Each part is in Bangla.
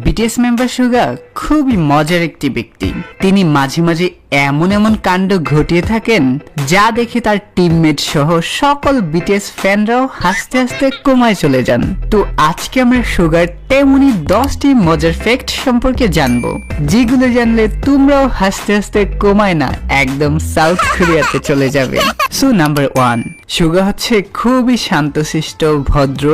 বিটিএস মেম্বার সুগা খুবই মজার একটি ব্যক্তি। তিনি মাঝে মাঝে এমন এমন কাণ্ড ঘটিয়ে থাকেন যা দেখে তার টিমমেট সহ সকল বিটিএস ফ্যানরাও হাসতে হাসতে কোমায় চলে যান। তো আজকে আমরা সুগার তেমনি 10টি মজার ফ্যাক্ট সম্পর্কে জানবো, যেগুলো জানলে তোমরাও হাসতে হাসতে কোমায় না একদম সাউথ কোরিয়াতে চলে যাবে। সো নাম্বার 1, সুগা হচ্ছে খুবই শান্তশিষ্ট, ভদ্র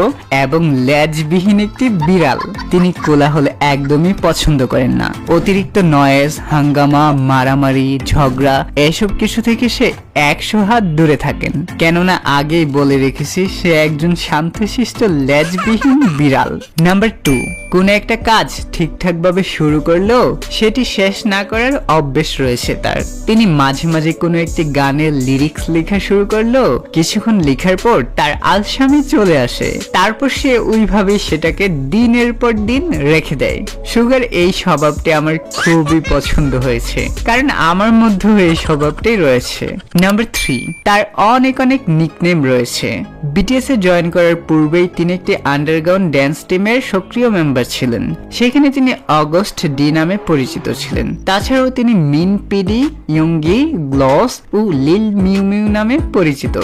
এবং ল্যাজবিহীন একটি বিড়াল। তিনি কোলাহল একদমই পছন্দ করেন না। অতিরিক্ত নয়েজ, হাঙ্গামা, মারামারি, ঝগড়া এসব কিছু থেকে সে 100 হাত দূরে থাকেন। কেননা আগেই বলে রেখেছি সে একজন শান্তশিষ্ট ল্যাজবিহীন বিড়াল। নাম্বার 2, কোন একটা কাজ ঠিকঠাক ভাবে শুরু করলেও সেটি শেষ না করার অভ্যেস রয়েছে তার। তিনি মাঝে মাঝে কোনো একটি গানের লিরিক্স লেখা শুরু করলো, কিছুক্ষণ লেখার পর তার আলসামি চলে আসে, তারপর সে ওইভাবেই সেটাকে দিনের পর দিন রেখে দেয়। সুগার এই স্বভাবটি আমার খুবই পছন্দ হয়েছে, কারণ আমার মধ্যেও এই স্বভাবটাই রয়েছে। নাম্বার 3, তার অনেক অনেক নিকনেম রয়েছে। বিটিএস এ জয়েন করার পূর্বেই তিনি একটি আন্ডারগ্রাউন্ড ড্যান্স টিমের সক্রিয় মেম্বার ছিলেন। সেখানে তিনি অগস্ট ডি নামে পরিচিত ছিলেন। তাছাড়াও তিনি মিন পিডি, ইয়ংগি, গ্লস ও লিল মিউ মিউ নামে পরিচিত।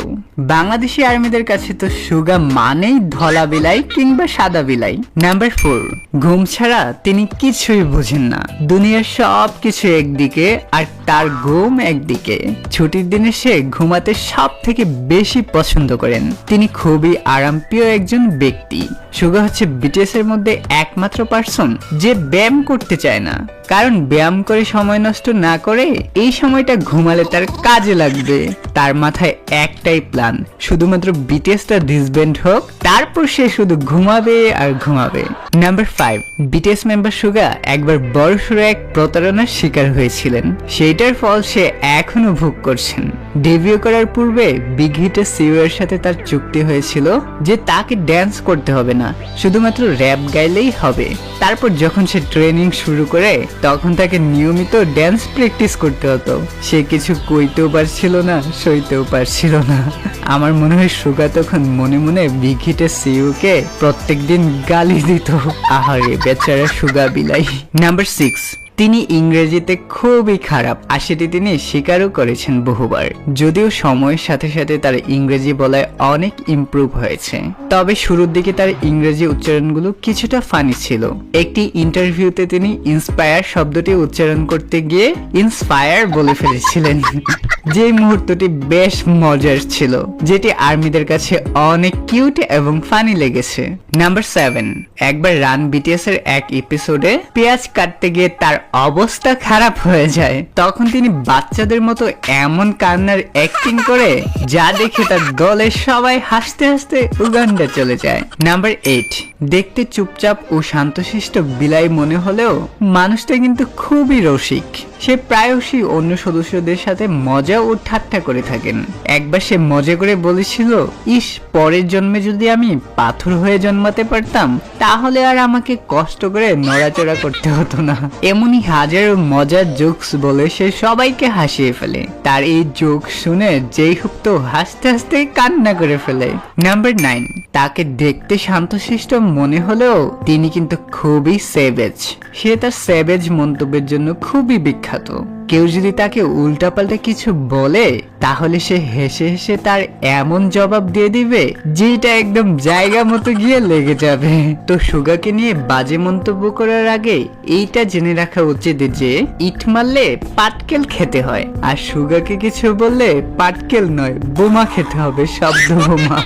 বাংলাদেশি আর্মিদের কাছে তো সুগা মানেই ধলা বিলাই কিংবা সাদা বিলাই। নাম্বার 4, ঘুম ছাড়া তিনি কিছুই বুঝেন না। দুনিয়ার সব কিছু একদিকে আর তার ঘুম একদিকে। ছুটির দিনে সে ঘুমাতে সব থেকে বেশি পছন্দ করেন। তিনি খুবই আরামপ্রিয় একজন ব্যক্তি। সুগা হচ্ছে বিটিএস এর মধ্যে একমাত্র পার্সন যে ব্যায়াম করতে চায় না, কারণ ব্যায়াম করে সময় নষ্ট না করে এই সময়টা ঘুমালে তার কাজে লাগবে। তার মাথায় একটাই প্ল্যান, শুধুমাত্র বিটিএসটা ডিসব্যান্ড হোক, তারপর সে শুধু ঘুমাবে আর ঘুমাবে। নাম্বার 5, বিটিএস মেম্বার সুগা একবার বড়সড় এক প্রতারণার শিকার হয়েছিলেন। সেইটার ফল সে এখনো ভোগ করছেন। ডেবিউ করার পূর্বে বিগ হিটে সিউ এর সাথে তার চুক্তি হয়েছিল যে তাকে ড্যান্স করতে হবে না, শুধুমাত্র র্যাপ গাইলেই হবে। তারপর যখন সে ট্রেনিং শুরু করে তখন তাকে নিয়মিত ড্যান্স প্র্যাকটিস করতে হতো। সে কিছু কইতেও পারছিল না, সইতেও পারছিল না। আমার মনে হয় সুগা তখন মনে মনে বিগ হিটের সিইওকে প্রত্যেকদিন গালি দিত। আহারে বেচারা সুগা বিলাই। নাম্বার 6, তিনি ইংরেজিতে খুবই খারাপ, আর সেটি তিনি স্বীকারও করেছেন বহুবার। যদিও সময়ের সাথে সাথে তার ইংরেজি বলায় অনেক ইমপ্রুভ হয়েছে, তবে শুরুর দিকে তার ইংরেজি উচ্চারণগুলো কিছুটা ফানি ছিল। একটি ইন্টারভিউতে তিনি ইন্সপায়ার শব্দটি উচ্চারণ করতে গিয়ে ইন্সপায়ার বলে ফেলেছিলেন, যে মুহূর্তটি বেশ মজার ছিল, যেটি আর্মিদের কাছে অনেক কিউট এবং ফানি লেগেছে। নাম্বার 7, একবার রান বিটিএস এর এক এপিসোডে পেঁয়াজ কাটতে গিয়ে তার অবস্থা খারাপ হয়ে যায়। তখন তিনি বাচ্চাদের মতো এমন কান্নার অ্যাক্টিং করে যা দেখে তার দলের সবাই হাসতে হাসতে উগান্ডা চলে যায়। নাম্বার 8, দেখতে চুপচাপ ও শান্তশিষ্ট বিলাই মনে হলেও মানুষটা কিন্তু খুবই রসিক। সে প্রায়শই অন্য সদস্যদের সাথে মজা ও ঠাট্টা করে থাকেন। একবার সে মজা করে বলেছিল, ইস, পরের জন্মে যদি আমি পাথর হয়ে জন্মাতে পারতাম তাহলে আর আমাকে কষ্ট করে নড়াচড়া করতে হতো না। এমনই হাজারো মজার জোকস বলে সে সবাইকে হাসিয়ে ফেলে। তার এই জোক শুনে যেই হোক তো হাসতে হাসতে কান্না করে ফেলে। নাম্বার 9, তাকে দেখতে শান্তশিষ্ট মনে হলেও তিনি কিন্তু খুবই সেভেজ। সে তার সেভেজ মন্তব্যের জন্য খুবই বিখ্যাত। কেউ যদি তাকে উল্টাপাল্টা কিছু বলে তাহলে সে হেসে হেসে তার এমন জবাব দিয়ে দিবে যেটা একদম জায়গা মতো গিয়ে লেগে যাবে। তো সুগাকে নিয়ে বাজে মন্তব্য করার আগে এইটা জেনে রাখা উচিত যে ইট মারলে পাটকেল খেতে হয়, আর সুগাকে কিছু বললে পাটকেল নয়, বোমা খেতে হবে, শব্দ বোমা।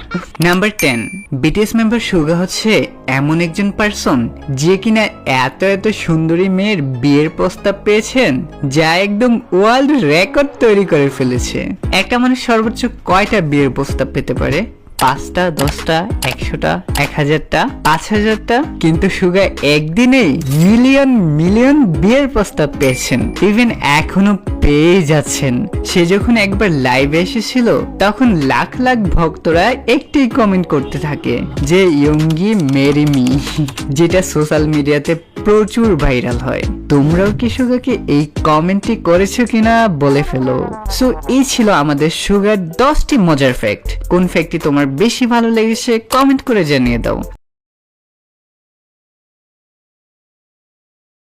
নাম্বার 10, বিটিএস মেম্বার সুগা হচ্ছে এমন একজন পার্সন যে কিনা এত এত সুন্দরী মেয়ের বিয়ের প্রস্তাব পেয়েছেন যা একদম ওয়ার্ল্ড রেকর্ড তৈরি করে ফেলেছে। একটা মানুষ সর্বোচ্চ কয়টা বিয়ের প্রস্তাব পেতে পারে? 5টা, 10টা, 100টা, 1000টা, 5000টা? কিন্তু সুগা একদিনেই মিলিয়ন মিলিয়ন বিয়ের প্রস্তাব পেয়েছেন, ইভেন এখনো পেয়ে যাচ্ছেন। সে যখন একবার লাইভে এসেছিল তখন লাখ লাখ ভক্তরা একটি কমেন্ট করতে থাকে যে ইয়ংগি মেরি মি, যেটা সোশ্যাল মিডিয়াতে প্রচুর ভাইরাল হয়। তোমরাও কি সুগাকে এই কমেন্টটি করেছো কিনা বলে ফেলো। সো এই ছিল আমাদের সুগার 10টি মজার ফ্যাক্ট। কোন ফ্যাক্টটি তোমার বেশি ভালো লেগেছে কমেন্ট করে জানিয়ে দাও।